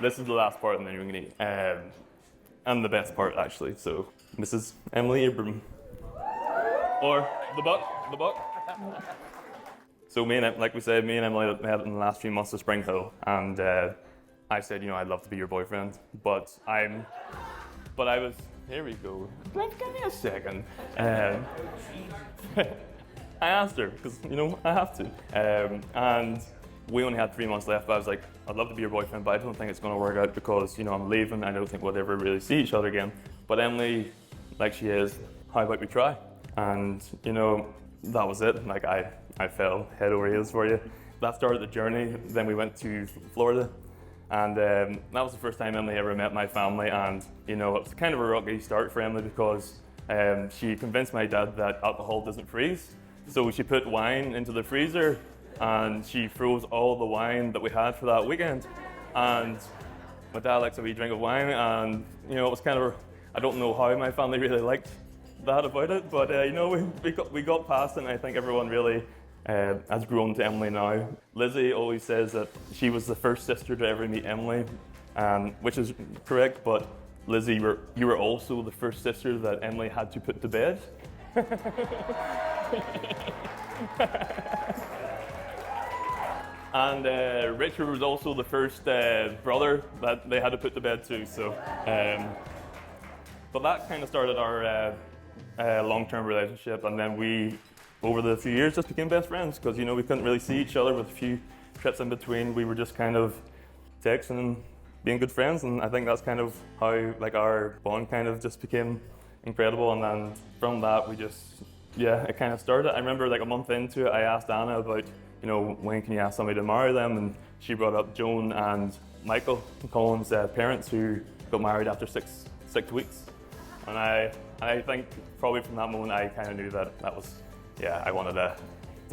this is the last part, and then you're going to eat. And the best part, actually. So, Mrs. Emily Abram. Or the buck. So like we said, me and Emily met in the last few months of Spring Hill, and I said, I'd love to be your boyfriend, but I was, here we go, give me a second. I asked her, because, I have to. And we only had 3 months left, but I was like, I'd love to be your boyfriend, but I don't think it's going to work out because, I'm leaving. I don't think we'll ever really see each other again. But Emily, like she is, how about we try? And, that was it. Like, I fell head over heels for you. That started the journey. Then we went to Florida. And that was the first time Emily ever met my family. And, it was kind of a rocky start for Emily because she convinced my dad that alcohol doesn't freeze. So she put wine into the freezer and she froze all the wine that we had for that weekend. And my dad likes a wee drink of wine, and it was kind of, I don't know how my family really liked that about it, but we got past it, and I think everyone really has grown to Emily now. Lizzie always says that she was the first sister to ever meet Emily, which is correct, but Lizzie, you were also the first sister that Emily had to put to bed. And Richard was also the first brother that they had to put to bed too. So, but that kind of started our long-term relationship, and then we, over the few years, just became best friends because we couldn't really see each other with a few trips in between. We were just kind of texting and being good friends, and I think that's kind of how our bond kind of just became incredible. And then from that, it kind of started. I remember a month into it, I asked Anna about, when can you ask somebody to marry them? And she brought up Joan and Michael, Colin's parents, who got married after six weeks. And I think probably from that moment, I kind of knew that was, I wanted to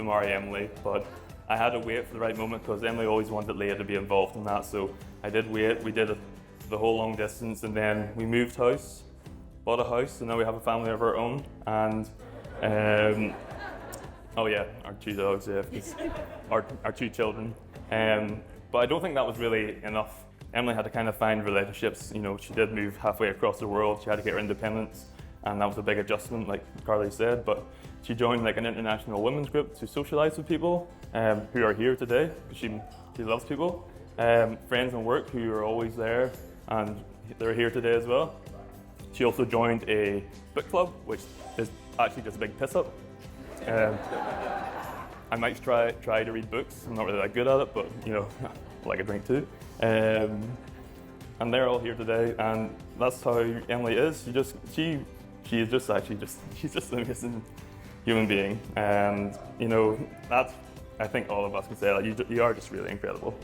marry Emily. But I had to wait for the right moment because Emily always wanted Leah to be involved in that. So I did wait. We did the whole long distance, and then we moved house, bought a house, and now we have a family of our own. And our 2 dogs, our 2 children. But I don't think that was really enough. Emily had to kind of find relationships. She did move halfway across the world. She had to get her independence, and that was a big adjustment, like Carly said. But she joined an international women's group to socialize with people who are here today. She loves people. Friends and work who are always there, and they're here today as well. She also joined a book club, which is actually just a big piss up. I might try to read books. I'm not really that good at it, but I like a drink too. And they're all here today, and that's how Emily is. She's just an amazing human being, and that's, I think all of us can say that you are just really incredible.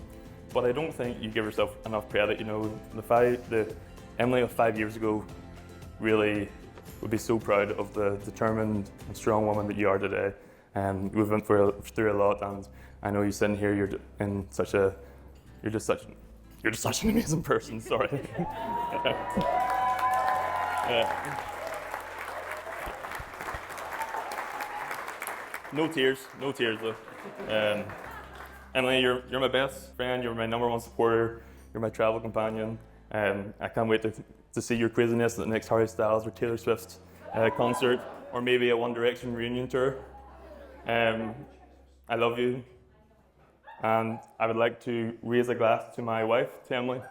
But I don't think you give yourself enough credit. The Emily of 5 years ago really would be so proud of the determined and strong woman that you are today. We've been through a lot, and I know you sitting here, you're just such an amazing person. Sorry. No tears though. Emily, you're my best friend. You're my #1 supporter. You're my travel companion. I can't wait to see your craziness at the next Harry Styles or Taylor Swift concert, or maybe a One Direction reunion tour. I love you, and I would like to raise a glass to my wife, to Emily.